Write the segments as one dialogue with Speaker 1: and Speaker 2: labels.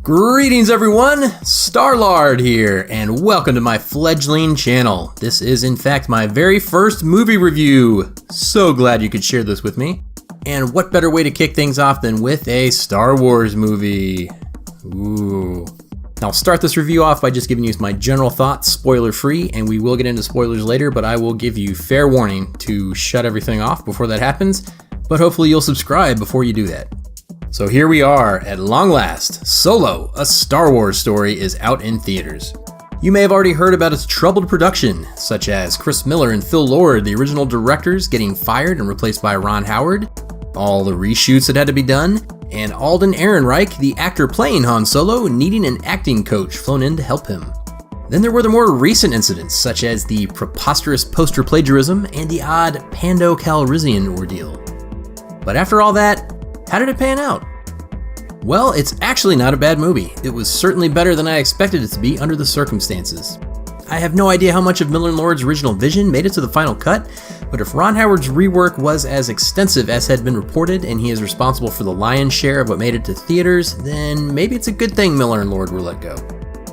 Speaker 1: Greetings everyone, Star-Lord here, and welcome to my fledgling channel. This is in fact my very first movie review. So glad you could share this with me. And what better way to kick things off than with a Star Wars movie? Ooh. I'll start this review off by just giving you my general thoughts, spoiler free, and we will get into spoilers later, but I will give you fair warning to shut everything off before that happens, but hopefully you'll subscribe before you do that. So here we are, at long last, Solo, a Star Wars story is out in theaters. You may have already heard about its troubled production, such as Chris Miller and Phil Lord, the original directors, getting fired and replaced by Ron Howard, all the reshoots that had to be done, and Alden Ehrenreich, the actor playing Han Solo, needing an acting coach flown in to help him. Then there were the more recent incidents, such as the preposterous poster plagiarism and the odd Pando Calrissian ordeal. But after all that, how did it pan out? Well, it's actually not a bad movie. It was certainly better than I expected it to be under the circumstances. I have no idea how much of Miller and Lord's original vision made it to the final cut, but if Ron Howard's rework was as extensive as had been reported and he is responsible for the lion's share of what made it to theaters, then maybe it's a good thing Miller and Lord were let go.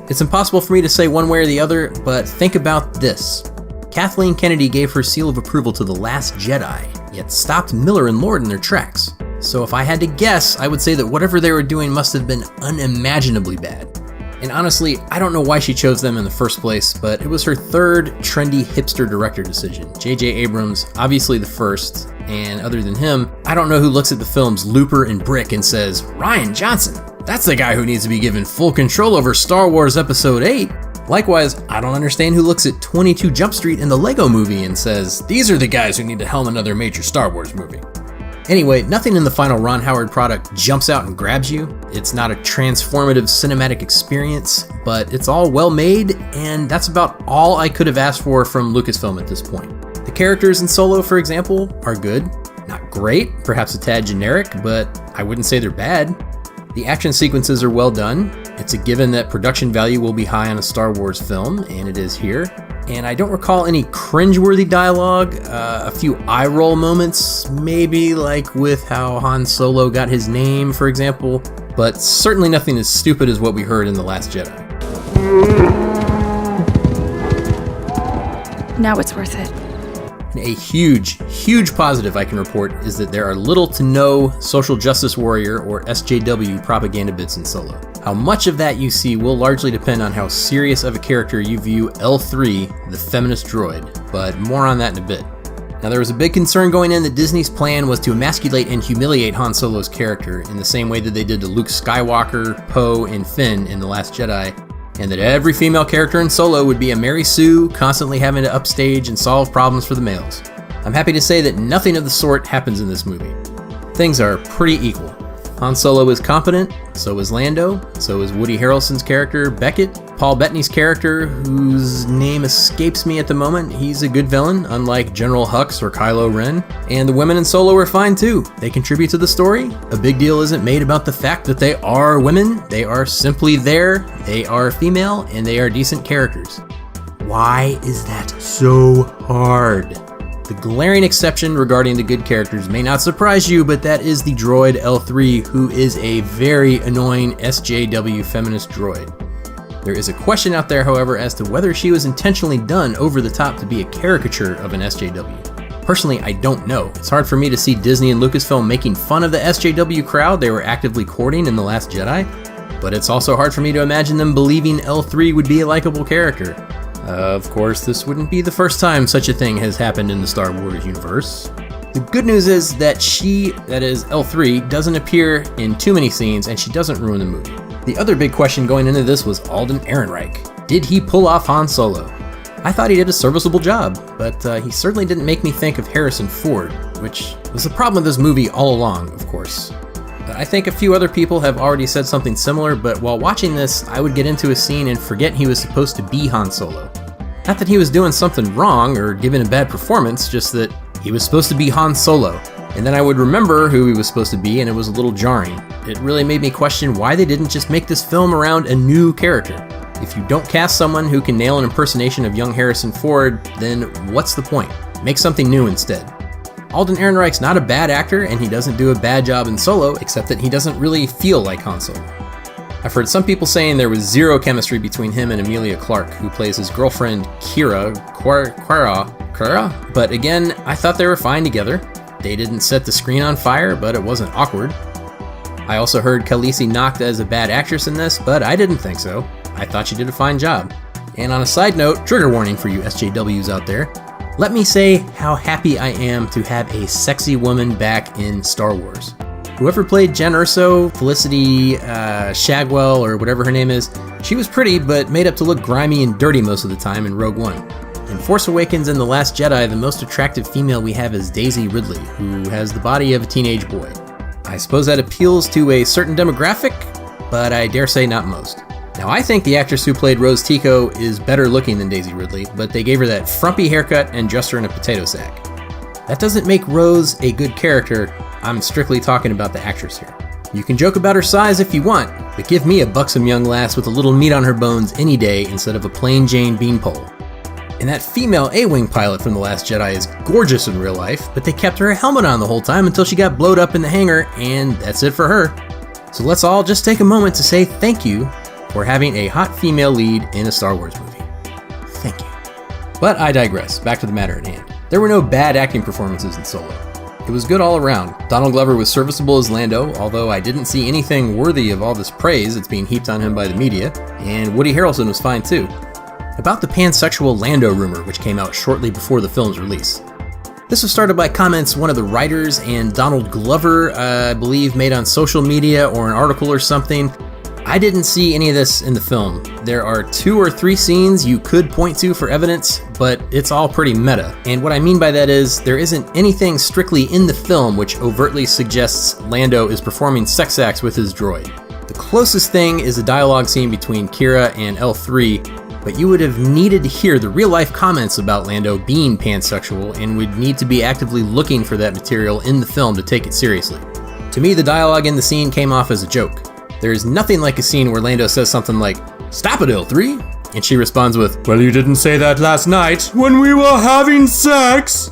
Speaker 1: It's impossible for me to say one way or the other, but think about this. Kathleen Kennedy gave her seal of approval to The Last Jedi, yet stopped Miller and Lord in their tracks. So if I had to guess, I would say that whatever they were doing must have been unimaginably bad. And honestly, I don't know why she chose them in the first place, but it was her third trendy hipster director decision. J.J. Abrams, obviously the first, and other than him, I don't know who looks at the films Looper and Brick and says, Rian Johnson, that's the guy who needs to be given full control over Star Wars Episode 8. Likewise, I don't understand who looks at 22 Jump Street and the Lego Movie and says, these are the guys who need to helm another major Star Wars movie. Anyway, nothing in the final Ron Howard product jumps out and grabs you. It's not a transformative cinematic experience, but it's all well made, and that's about all I could have asked for from Lucasfilm at this point. The characters in Solo, for example, are good. Not great, perhaps a tad generic, but I wouldn't say they're bad. The action sequences are well done. It's a given that production value will be high on a Star Wars film, and it is here. And I don't recall any cringeworthy dialogue, a few eye-roll moments, maybe like with how Han Solo got his name, for example, but certainly nothing as stupid as what we heard in The Last Jedi.
Speaker 2: Now it's worth it.
Speaker 1: A huge positive I can report is that there are little to no social justice warrior or SJW propaganda bits in Solo. How much of that you see will largely depend on how serious of a character you view L3, the feminist droid, but more on that in a bit. Now there was a big concern going in that Disney's plan was to emasculate and humiliate Han Solo's character in the same way that they did to Luke Skywalker, Poe, and Finn in The Last Jedi, and that every female character in Solo would be a Mary Sue, constantly having to upstage and solve problems for the males. I'm happy to say that nothing of the sort happens in this movie. Things are pretty equal. Han Solo is competent, so is Lando, so is Woody Harrelson's character, Beckett, Paul Bettany's character, whose name escapes me at the moment, he's a good villain, unlike General Hux or Kylo Ren, and the women in Solo are fine too. They contribute to the story. A big deal isn't made about the fact that they are women, they are simply there, they are female, and they are decent characters. Why is that so hard? The glaring exception regarding the good characters may not surprise you, but that is the droid L3, who is a very annoying SJW feminist droid. There is a question out there, however, as to whether she was intentionally done over the top to be a caricature of an SJW. Personally, I don't know. It's hard for me to see Disney and Lucasfilm making fun of the SJW crowd they were actively courting in The Last Jedi, but it's also hard for me to imagine them believing L3 would be a likable character. Of course, this wouldn't be the first time such a thing has happened in the Star Wars universe. The good news is that she, that is L3, doesn't appear in too many scenes and she doesn't ruin the movie. The other big question going into this was Alden Ehrenreich. Did he pull off Han Solo? I thought he did a serviceable job, but he certainly didn't make me think of Harrison Ford, which was the problem with this movie all along, of course. I think a few other people have already said something similar, but while watching this, I would get into a scene and forget he was supposed to be Han Solo. Not that he was doing something wrong or giving a bad performance, just that he was supposed to be Han Solo. And then I would remember who he was supposed to be, and it was a little jarring. It really made me question why they didn't just make this film around a new character. If you don't cast someone who can nail an impersonation of young Harrison Ford, then what's the point? Make something new instead. Alden Ehrenreich's not a bad actor, and he doesn't do a bad job in Solo, except that he doesn't really feel like Han Solo. I've heard some people saying there was zero chemistry between him and Emilia Clarke, who plays his girlfriend Kira, but again, I thought they were fine together. They didn't set the screen on fire, but it wasn't awkward. I also heard Khaleesi knocked as a bad actress in this, but I didn't think so. I thought she did a fine job. And on a side note, trigger warning for you SJWs out there, let me say how happy I am to have a sexy woman back in Star Wars. Whoever played Jen Erso, Felicity Shagwell, or whatever her name is, she was pretty, but made up to look grimy and dirty most of the time in Rogue One. In Force Awakens and The Last Jedi, the most attractive female we have is Daisy Ridley, who has the body of a teenage boy. I suppose that appeals to a certain demographic, but I dare say not most. Now, I think the actress who played Rose Tico is better looking than Daisy Ridley, but they gave her that frumpy haircut and dressed her in a potato sack. That doesn't make Rose a good character. I'm strictly talking about the actress here. You can joke about her size if you want, but give me a buxom young lass with a little meat on her bones any day instead of a plain Jane beanpole. And that female A-Wing pilot from The Last Jedi is gorgeous in real life, but they kept her helmet on the whole time until she got blowed up in the hangar, and that's it for her. So let's all just take a moment to say thank you for having a hot female lead in a Star Wars movie. Thank you. But I digress, back to the matter at hand. There were no bad acting performances in Solo. It was good all around. Donald Glover was serviceable as Lando, although I didn't see anything worthy of all this praise that's being heaped on him by the media, and Woody Harrelson was fine too. About the pansexual Lando rumor, which came out shortly before the film's release. This was started by comments one of the writers and Donald Glover, I believe, made on social media or an article or something. I didn't see any of this in the film. There are 2 or 3 scenes you could point to for evidence, but it's all pretty meta. And what I mean by that is, there isn't anything strictly in the film which overtly suggests Lando is performing sex acts with his droid. The closest thing is a dialogue scene between Kira and L3, but you would have needed to hear the real-life comments about Lando being pansexual and would need to be actively looking for that material in the film to take it seriously. To me, the dialogue in the scene came off as a joke. There is nothing like a scene where Lando says something like, "Stop it, L3!" And she responds with, "Well, you didn't say that last night when we were having sex!"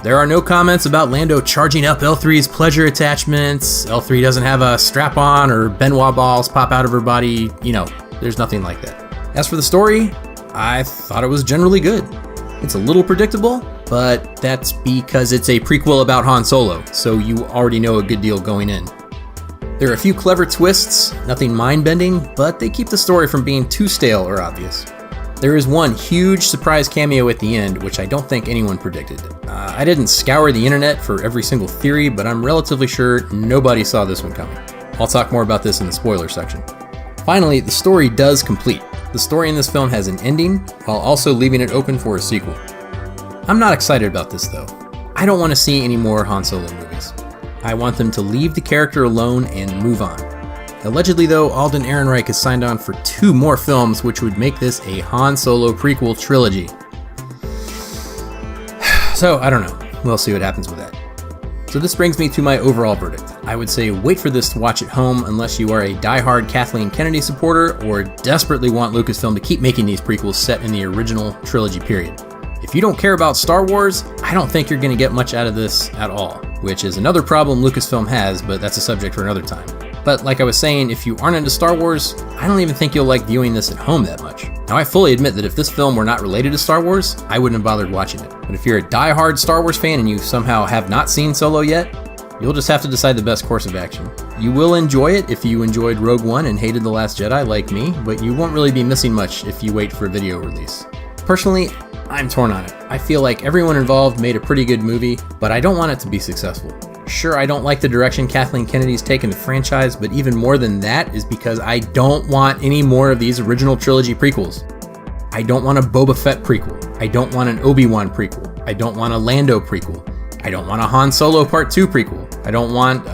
Speaker 1: There are no comments about Lando charging up L3's pleasure attachments, L3 doesn't have a strap-on, or Benoit balls pop out of her body. There's nothing like that. As for the story, I thought it was generally good. It's a little predictable, but that's because it's a prequel about Han Solo, so you already know a good deal going in. There are a few clever twists, nothing mind-bending, but they keep the story from being too stale or obvious. There is one huge surprise cameo at the end, which I don't think anyone predicted. I didn't scour the internet for every single theory, but I'm relatively sure nobody saw this one coming. I'll talk more about this in the spoiler section. Finally, the story does complete. The story in this film has an ending, while also leaving it open for a sequel. I'm not excited about this though. I don't want to see any more Han Solo movies. I want them to leave the character alone and move on. Allegedly though, Alden Ehrenreich has signed on for 2 more films, which would make this a Han Solo prequel trilogy. So, I don't know. We'll see what happens with that. So this brings me to my overall verdict. I would say wait for this to watch at home unless you are a die-hard Kathleen Kennedy supporter or desperately want Lucasfilm to keep making these prequels set in the original trilogy period. If you don't care about Star Wars, I don't think you're going to get much out of this at all, which is another problem Lucasfilm has, but that's a subject for another time. But like I was saying, if you aren't into Star Wars, I don't even think you'll like viewing this at home that much. Now I fully admit that if this film were not related to Star Wars, I wouldn't have bothered watching it. But if you're a die-hard Star Wars fan and you somehow have not seen Solo yet, you'll just have to decide the best course of action. You will enjoy it if you enjoyed Rogue One and hated The Last Jedi like me, but you won't really be missing much if you wait for a video release. Personally, I'm torn on it. I feel like everyone involved made a pretty good movie, but I don't want it to be successful. Sure, I don't like the direction Kathleen Kennedy's taken the franchise, but even more than that is because I don't want any more of these original trilogy prequels. I don't want a Boba Fett prequel. I don't want an Obi-Wan prequel. I don't want a Lando prequel. I don't want a Han Solo Part 2 prequel. I don't want,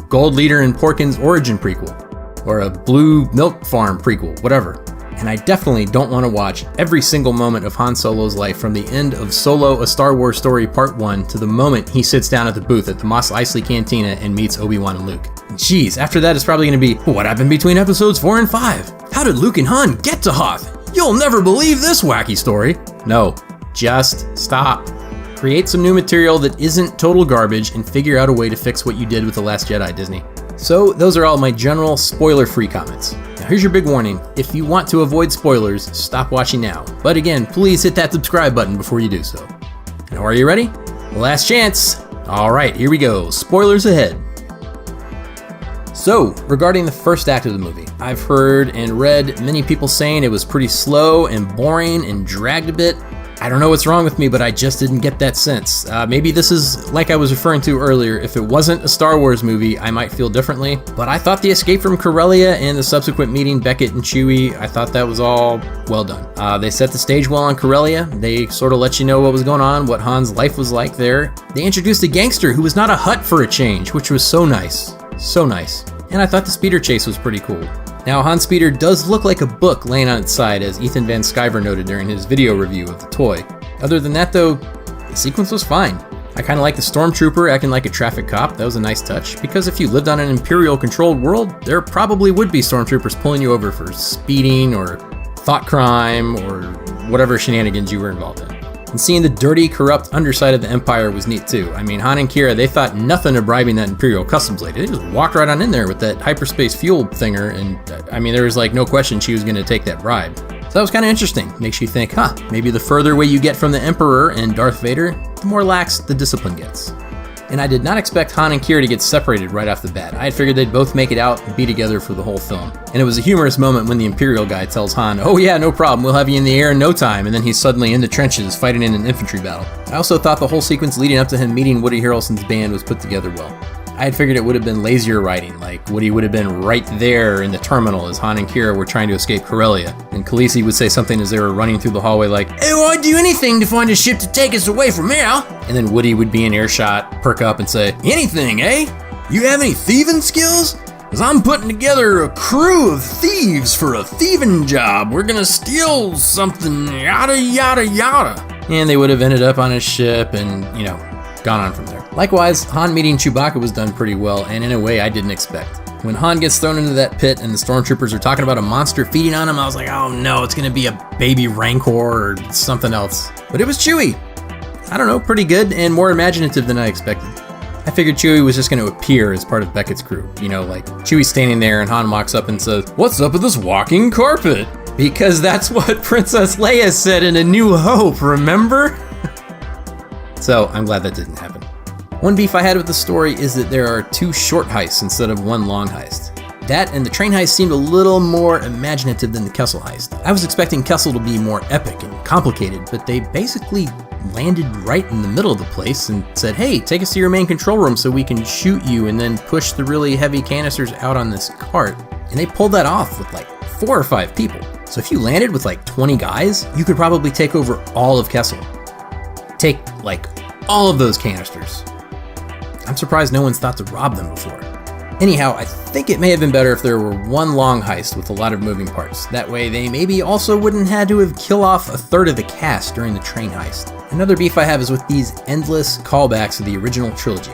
Speaker 1: Gold Leader and Porkins origin prequel. Or a Blue Milk Farm prequel, whatever. And I definitely don't want to watch every single moment of Han Solo's life from the end of Solo: A Star Wars Story Part 1 to the moment he sits down at the booth at the Mos Eisley Cantina and meets Obi-Wan and Luke. Jeez, after that it's probably going to be, what happened between episodes 4 and 5? How did Luke and Han get to Hoth? You'll never believe this wacky story. No, just stop. Create some new material that isn't total garbage and figure out a way to fix what you did with The Last Jedi, Disney. So those are all my general spoiler-free comments. Now here's your big warning. If you want to avoid spoilers, stop watching now. But again, please hit that subscribe button before you do so. Now are you ready? Last chance. All right, here we go. Spoilers ahead. So, regarding the first act of the movie, I've heard and read many people saying it was pretty slow and boring and dragged a bit. I don't know what's wrong with me, but I just didn't get that sense. Maybe this is like I was referring to earlier. If it wasn't a Star Wars movie, I might feel differently. But I thought the escape from Corellia and the subsequent meeting Beckett and Chewie, I thought that was all well done. They set the stage well on Corellia. They sort of let you know what was going on, what Han's life was like there. They introduced a gangster who was not a Hutt for a change, which was so nice. So nice. And I thought the speeder chase was pretty cool. Now, Han Speeder does look like a book laying on its side, as Ethan Van Sciver noted during his video review of the toy. Other than that, though, the sequence was fine. I kind of like the Stormtrooper acting like a traffic cop. That was a nice touch, because if you lived on an Imperial-controlled world, there probably would be Stormtroopers pulling you over for speeding or thought crime or whatever shenanigans you were involved in. And seeing the dirty, corrupt underside of the Empire was neat too. I mean, Han and Qi'ra, they thought nothing of bribing that Imperial customs lady. They just walked right on in there with that hyperspace fuel thinger, and I mean, there was like no question she was going to take that bribe. So that was kind of interesting. Makes you think, maybe the further away you get from the Emperor and Darth Vader, the more lax the discipline gets. And I did not expect Han and Qi'ra to get separated right off the bat. I had figured they'd both make it out and be together for the whole film. And it was a humorous moment when the Imperial guy tells Han, "Oh yeah, no problem, we'll have you in the air in no time," and then he's suddenly in the trenches fighting in an infantry battle. I also thought the whole sequence leading up to him meeting Woody Harrelson's band was put together well. I had figured it would have been lazier writing, like Woody would have been right there in the terminal as Han and Qi'ra were trying to escape Corellia, and Khaleesi would say something as they were running through the hallway like, "Oh, I'd do anything to find a ship to take us away from here." And then Woody would be in earshot, perk up and say, "Anything, eh? You have any thieving skills? Because I'm putting together a crew of thieves for a thieving job. We're gonna steal something, yada yada yada." And they would have ended up on his ship and, gone on from there. Likewise, Han meeting Chewbacca was done pretty well, and in a way I didn't expect. When Han gets thrown into that pit and the stormtroopers are talking about a monster feeding on him, I was like, oh no, it's gonna be a baby Rancor or something else. But it was Chewie. I don't know, pretty good and more imaginative than I expected. I figured Chewie was just going to appear as part of Beckett's crew. Like Chewie's standing there and Han walks up and says, "What's up with this walking carpet?" Because that's what Princess Leia said in A New Hope, remember? So I'm glad that didn't happen. One beef I had with the story is that there are 2 short heists instead of 1 long heist. That and the train heist seemed a little more imaginative than the Kessel heist. I was expecting Kessel to be more epic and complicated, but they basically landed right in the middle of the place and said, "Hey, take us to your main control room so we can shoot you and then push the really heavy canisters out on this cart." And they pulled that off with like 4 or 5 people. So if you landed with like 20 guys, you could probably take over all of Kessel. Take like all of those canisters. I'm surprised no one's thought to rob them before. Anyhow, I think it may have been better if there were 1 long heist with a lot of moving parts. That way they maybe also wouldn't had to have killed off a third of the cast during the train heist. Another beef I have is with these endless callbacks to the original trilogy.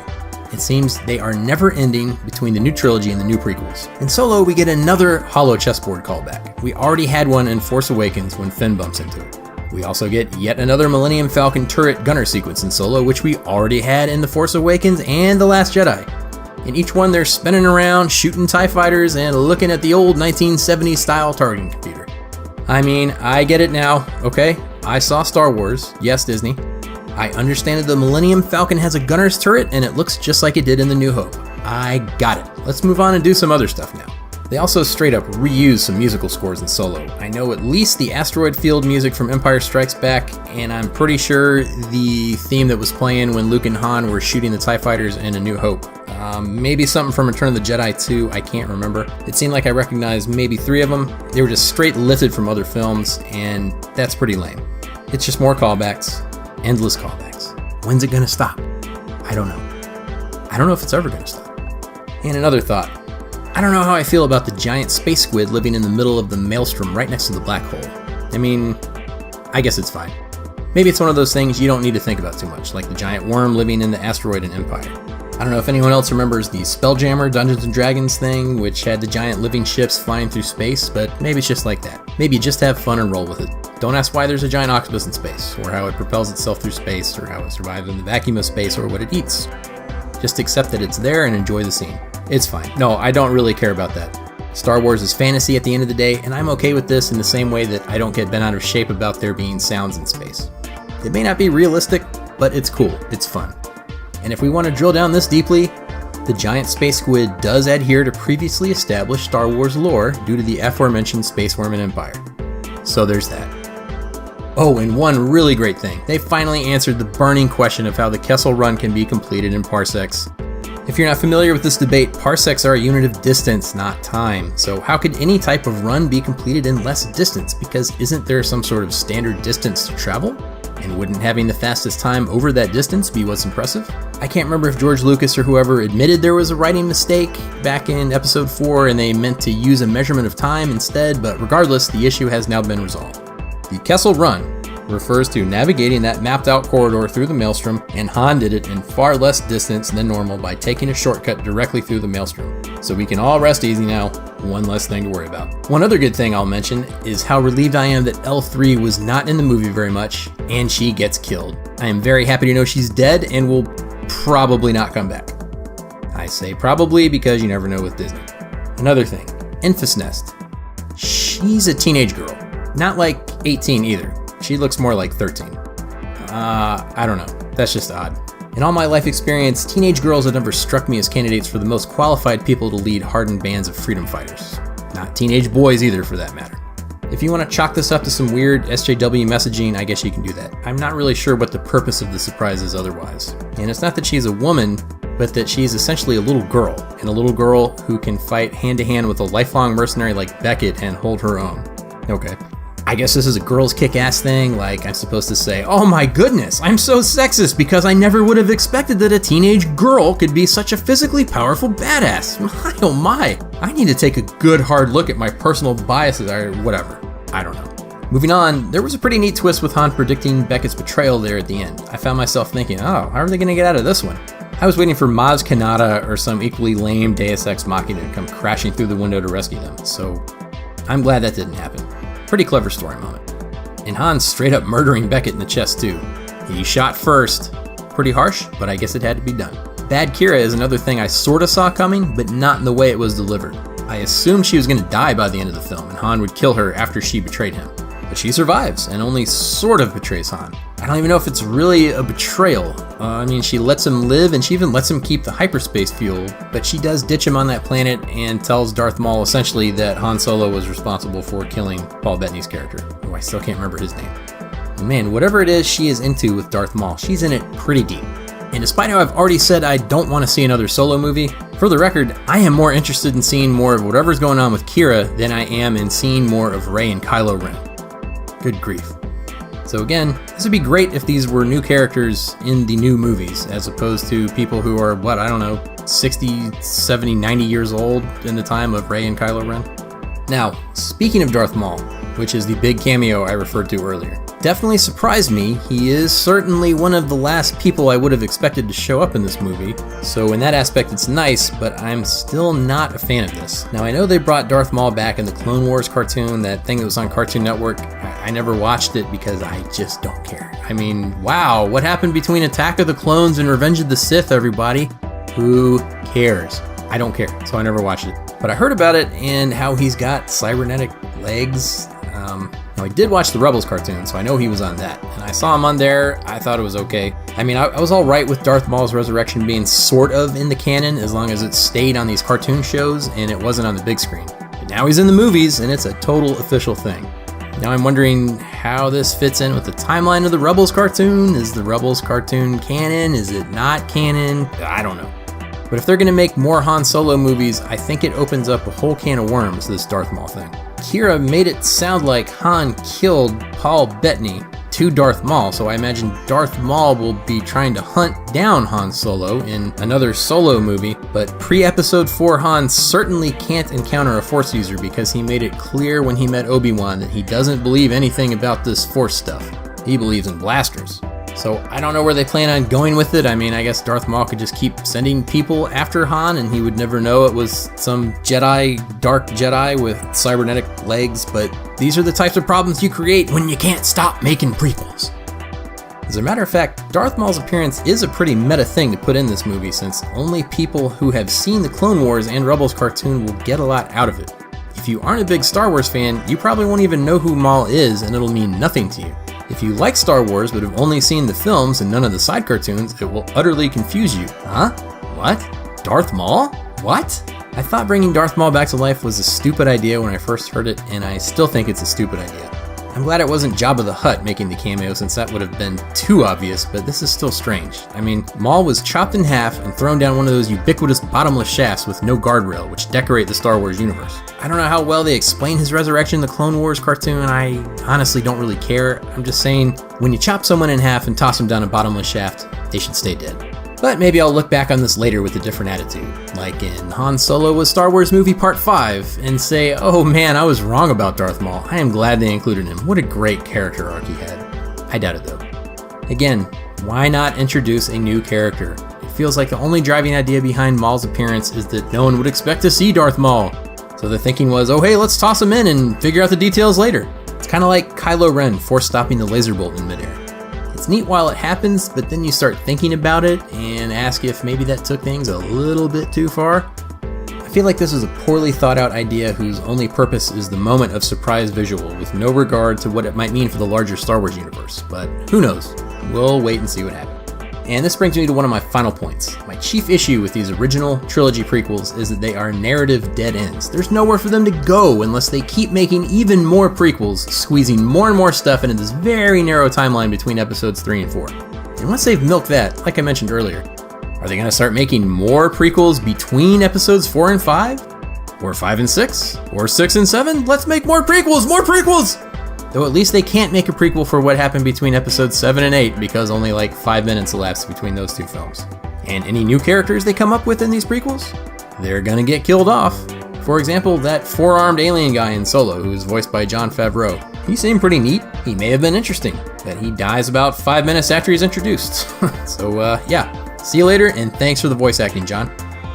Speaker 1: It seems they are never ending between the new trilogy and the new prequels. In Solo, we get another hollow chessboard callback. We already had one in Force Awakens when Finn bumps into it. We also get yet another Millennium Falcon turret gunner sequence in Solo, which we already had in The Force Awakens and The Last Jedi. In each one, they're spinning around, shooting TIE fighters, and looking at the old 1970s style targeting computer. I mean, I get it now, okay? I saw Star Wars, yes, Disney. I understand that the Millennium Falcon has a gunner's turret, and it looks just like it did in The New Hope. I got it. Let's move on and do some other stuff now. They also straight up reused some musical scores in Solo. I know at least the asteroid field music from Empire Strikes Back, and I'm pretty sure the theme that was playing when Luke and Han were shooting the TIE fighters in A New Hope. Maybe something from Return of the Jedi 2, I can't remember. It seemed like I recognized maybe 3 of them. They were just straight lifted from other films, and that's pretty lame. It's just more callbacks, endless callbacks. When's it gonna stop? I don't know. I don't know if it's ever gonna stop. And another thought. I don't know how I feel about the giant space squid living in the middle of the maelstrom right next to the black hole. I mean, I guess it's fine. Maybe it's one of those things you don't need to think about too much, like the giant worm living in the asteroid in Empire. I don't know if anyone else remembers the Spelljammer Dungeons & Dragons thing, which had the giant living ships flying through space, but maybe it's just like that. Maybe just have fun and roll with it. Don't ask why there's a giant octopus in space, or how it propels itself through space, or how it survives in the vacuum of space, or what it eats. Just accept that it's there and enjoy the scene. It's fine. No, I don't really care about that. Star Wars is fantasy at the end of the day, and I'm okay with this in the same way that I don't get bent out of shape about there being sounds in space. It may not be realistic, but it's cool. It's fun. And if we want to drill down this deeply, the giant space squid does adhere to previously established Star Wars lore due to the aforementioned Space Worm and Empire. So there's that. Oh, and one really great thing. They finally answered the burning question of how the Kessel Run can be completed in parsecs. If you're not familiar with this debate, parsecs are a unit of distance, not time. So how could any type of run be completed in less distance? Because isn't there some sort of standard distance to travel? And wouldn't having the fastest time over that distance be what's impressive? I can't remember if George Lucas or whoever admitted there was a writing mistake back in episode 4 and they meant to use a measurement of time instead, but regardless, the issue has now been resolved. The Kessel Run refers to navigating that mapped out corridor through the Maelstrom, and Han did it in far less distance than normal by taking a shortcut directly through the Maelstrom. So we can all rest easy now, one less thing to worry about. One other good thing I'll mention is how relieved I am that L3 was not in the movie very much, and she gets killed. I am very happy to know she's dead and will probably not come back. I say probably because you never know with Disney. Another thing, Enfys Nest. She's a teenage girl. Not like 18 either. She looks more like 13. I don't know. That's just odd. In all my life experience, teenage girls have never struck me as candidates for the most qualified people to lead hardened bands of freedom fighters. Not teenage boys either, for that matter. If you want to chalk this up to some weird SJW messaging, I guess you can do that. I'm not really sure what the purpose of the surprise is otherwise. And it's not that she's a woman, but that she's essentially a little girl, and a little girl who can fight hand-to-hand with a lifelong mercenary like Beckett and hold her own. Okay. I guess this is a girls kick-ass thing, like I'm supposed to say, oh my goodness, I'm so sexist because I never would have expected that a teenage girl could be such a physically powerful badass. My oh my, I need to take a good hard look at my personal biases or whatever. I don't know. Moving on, there was a pretty neat twist with Han predicting Beckett's betrayal there at the end. I found myself thinking, oh, how are they going to get out of this one? I was waiting for Maz Kanata or some equally lame Deus Ex Machina to come crashing through the window to rescue them, so I'm glad that didn't happen. Pretty clever story moment. And Han's straight up murdering Beckett in the chest too. He shot first. Pretty harsh, but I guess it had to be done. Bad Kira is another thing I sorta saw coming, but not in the way it was delivered. I assumed she was gonna die by the end of the film, and Han would kill her after she betrayed him. But she survives, and only sort of betrays Han. I don't even know if it's really a betrayal. She lets him live, and she even lets him keep the hyperspace fuel, but she does ditch him on that planet and tells Darth Maul essentially that Han Solo was responsible for killing Paul Bettany's character. Oh, I still can't remember his name. And man, whatever it is she is into with Darth Maul, she's in it pretty deep. And despite how I've already said I don't want to see another Solo movie, for the record, I am more interested in seeing more of whatever's going on with Kira than I am in seeing more of Rey and Kylo Ren. Good grief. So again, this would be great if these were new characters in the new movies, as opposed to people who are, 60, 70, 90 years old in the time of Rey and Kylo Ren. Now, speaking of Darth Maul, which is the big cameo I referred to earlier, definitely surprised me. He is certainly one of the last people I would have expected to show up in this movie, so in that aspect it's nice, but I'm still not a fan of this. Now I know they brought Darth Maul back in the Clone Wars cartoon, that thing that was on Cartoon Network. I never watched it because I just don't care. Wow, what happened between Attack of the Clones and Revenge of the Sith, everybody? Who cares? I don't care, so I never watched it. But I heard about it and how he's got cybernetic legs. Now I did watch the Rebels cartoon, so I know he was on that. And I saw him on there, I thought it was okay. I was alright with Darth Maul's resurrection being sort of in the canon, as long as it stayed on these cartoon shows and it wasn't on the big screen. But now he's in the movies, and it's a total official thing. Now I'm wondering how this fits in with the timeline of the Rebels cartoon. Is the Rebels cartoon canon? Is it not canon? I don't know. But if they're going to make more Han Solo movies, I think it opens up a whole can of worms, this Darth Maul thing. Kira made it sound like Han killed Paul Bettany to Darth Maul, so I imagine Darth Maul will be trying to hunt down Han Solo in another Solo movie, but pre-Episode 4 Han certainly can't encounter a Force user because he made it clear when he met Obi-Wan that he doesn't believe anything about this Force stuff. He believes in blasters. So I don't know where they plan on going with it. I guess Darth Maul could just keep sending people after Han and he would never know it was some dark Jedi with cybernetic legs, but these are the types of problems you create when you can't stop making prequels. As a matter of fact, Darth Maul's appearance is a pretty meta thing to put in this movie, since only people who have seen the Clone Wars and Rebels cartoon will get a lot out of it. If you aren't a big Star Wars fan, you probably won't even know who Maul is, and it'll mean nothing to you. If you like Star Wars but have only seen the films and none of the side cartoons, it will utterly confuse you. Huh? What? Darth Maul? What? I thought bringing Darth Maul back to life was a stupid idea when I first heard it, and I still think it's a stupid idea. I'm glad it wasn't Jabba the Hutt making the cameo, since that would have been too obvious, but this is still strange. I mean, Maul was chopped in half and thrown down one of those ubiquitous bottomless shafts with no guardrail, which decorate the Star Wars universe. I don't know how well they explain his resurrection in the Clone Wars cartoon. I honestly don't really care. I'm just saying, when you chop someone in half and toss them down a bottomless shaft, they should stay dead. But maybe I'll look back on this later with a different attitude, like in Han Solo with Star Wars Movie Part 5, and say, oh man, I was wrong about Darth Maul. I am glad they included him. What a great character arc he had. I doubt it though. Again, why not introduce a new character? It feels like the only driving idea behind Maul's appearance is that no one would expect to see Darth Maul. So the thinking was, oh hey, let's toss him in and figure out the details later. It's kind of like Kylo Ren force stopping the laser bolt in midair. It's neat while it happens, but then you start thinking about it and ask if maybe that took things a little bit too far. I feel like this is a poorly thought out idea whose only purpose is the moment of surprise visual, with no regard to what it might mean for the larger Star Wars universe. But who knows? We'll wait and see what happens. And this brings me to one of my final points. My chief issue with these original trilogy prequels is that they are narrative dead ends. There's nowhere for them to go unless they keep making even more prequels, squeezing more and more stuff into this very narrow timeline between episodes 3 and 4. And once they've milked that, like I mentioned earlier, are they going to start making more prequels between episodes 4 and 5? Or 5 and 6? Or 6 and 7? Let's make more prequels! More prequels! Though at least they can't make a prequel for what happened between episodes 7 and 8 because only like 5 minutes elapsed between those two films. And any new characters they come up with in these prequels, they're gonna get killed off. For example, that four-armed alien guy in Solo, who is voiced by Jon Favreau. He seemed pretty neat. He may have been interesting, but he dies about 5 minutes after he's introduced. So yeah, see you later, and thanks for the voice acting, Jon.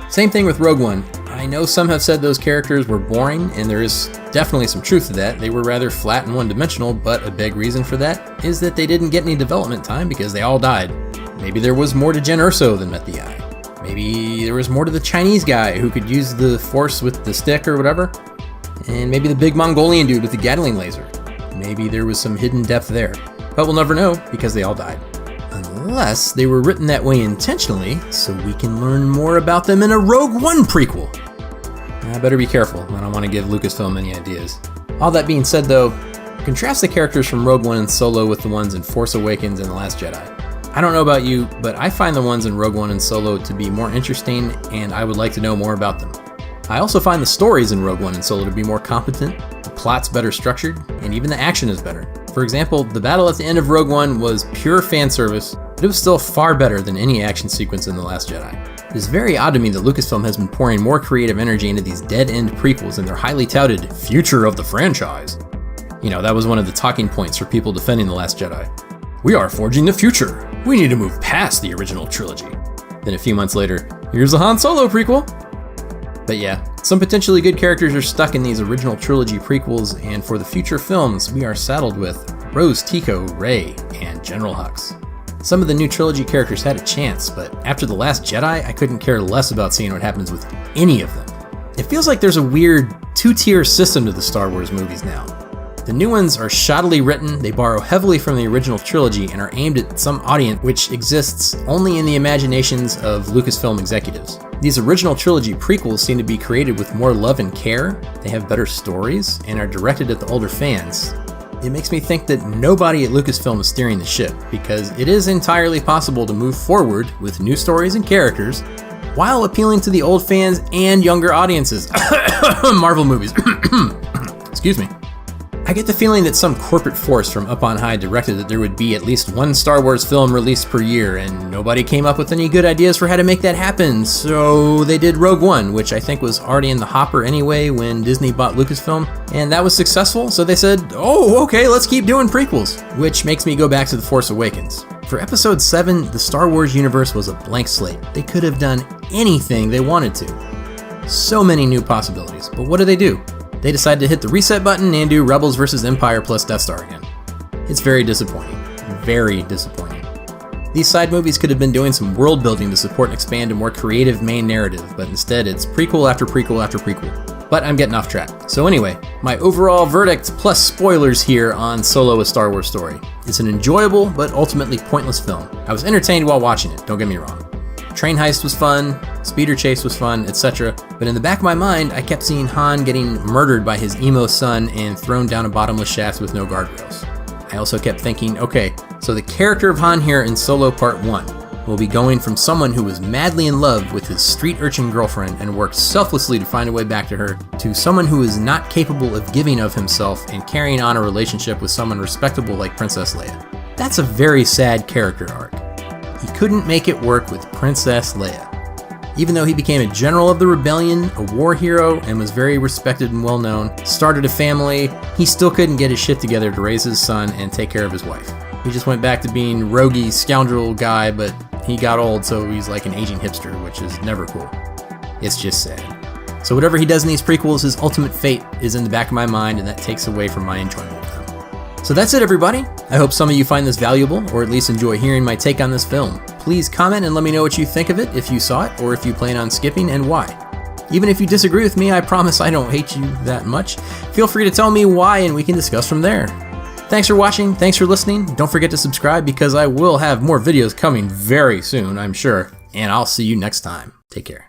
Speaker 1: Same thing with Rogue One. I know some have said those characters were boring, and there is definitely some truth to that. They were rather flat and one-dimensional, but a big reason for that is that they didn't get any development time because they all died. Maybe there was more to Jyn Erso than met the eye. Maybe there was more to the Chinese guy who could use the Force with the stick or whatever. And maybe the big Mongolian dude with the Gatling laser. Maybe there was some hidden depth there. But we'll never know because they all died. Unless they were written that way intentionally, so we can learn more about them in a Rogue One prequel. I better be careful, I don't want to give Lucasfilm any ideas. All that being said though, contrast the characters from Rogue One and Solo with the ones in Force Awakens and The Last Jedi. I don't know about you, but I find the ones in Rogue One and Solo to be more interesting, and I would like to know more about them. I also find the stories in Rogue One and Solo to be more competent, the plot's better structured, and even the action is better. For example, the battle at the end of Rogue One was pure fan service, but it was still far better than any action sequence in The Last Jedi. It is very odd to me that Lucasfilm has been pouring more creative energy into these dead-end prequels and their highly touted future of the franchise. You know, that was one of the talking points for people defending The Last Jedi. We are forging the future. We need to move past the original trilogy. Then a few months later, here's the Han Solo prequel. But yeah, some potentially good characters are stuck in these original trilogy prequels, and for the future films, we are saddled with Rose Tico, Rey, and General Hux. Some of the new trilogy characters had a chance, but after The Last Jedi, I couldn't care less about seeing what happens with any of them. It feels like there's a weird two-tier system to the Star Wars movies now. The new ones are shoddily written, they borrow heavily from the original trilogy, and are aimed at some audience which exists only in the imaginations of Lucasfilm executives. These original trilogy prequels seem to be created with more love and care, they have better stories, and are directed at the older fans. It makes me think that nobody at Lucasfilm is steering the ship, because it is entirely possible to move forward with new stories and characters while appealing to the old fans and younger audiences. Marvel movies. Excuse me. I get the feeling that some corporate force from up on high directed that there would be at least one Star Wars film released per year, and nobody came up with any good ideas for how to make that happen, so they did Rogue One, which I think was already in the hopper anyway when Disney bought Lucasfilm, and that was successful, so they said, oh, okay, let's keep doing prequels, which makes me go back to The Force Awakens. For Episode 7, the Star Wars universe was a blank slate. They could have done anything they wanted to. So many new possibilities, but what do? They decided to hit the reset button and do Rebels vs. Empire plus Death Star again. It's very disappointing. Very disappointing. These side movies could have been doing some world building to support and expand a more creative main narrative, but instead it's prequel after prequel after prequel. But I'm getting off track. So anyway, my overall verdict plus spoilers here on Solo: A Star Wars Story. It's an enjoyable but ultimately pointless film. I was entertained while watching it, don't get me wrong. Train heist was fun, speeder chase was fun, etc. But in the back of my mind, I kept seeing Han getting murdered by his emo son and thrown down a bottomless shaft with no guardrails. I also kept thinking, okay, so the character of Han here in Solo Part 1 will be going from someone who was madly in love with his street urchin girlfriend and worked selflessly to find a way back to her, to someone who is not capable of giving of himself and carrying on a relationship with someone respectable like Princess Leia. That's a very sad character arc. He couldn't make it work with Princess Leia. Even though he became a general of the rebellion, a war hero, and was very respected and well known, started a family, he still couldn't get his shit together to raise his son and take care of his wife. He just went back to being roguey, scoundrel guy, but he got old, so he's like an aging hipster, which is never cool. It's just sad. So whatever he does in these prequels, his ultimate fate is in the back of my mind, and that takes away from my enjoyment of them. So that's it, everybody. I hope some of you find this valuable, or at least enjoy hearing my take on this film. Please comment and let me know what you think of it if you saw it, or if you plan on skipping, and why. Even if you disagree with me, I promise I don't hate you that much. Feel free to tell me why, and we can discuss from there. Thanks for watching, thanks for listening. Don't forget to subscribe because I will have more videos coming very soon, I'm sure. And I'll see you next time. Take care.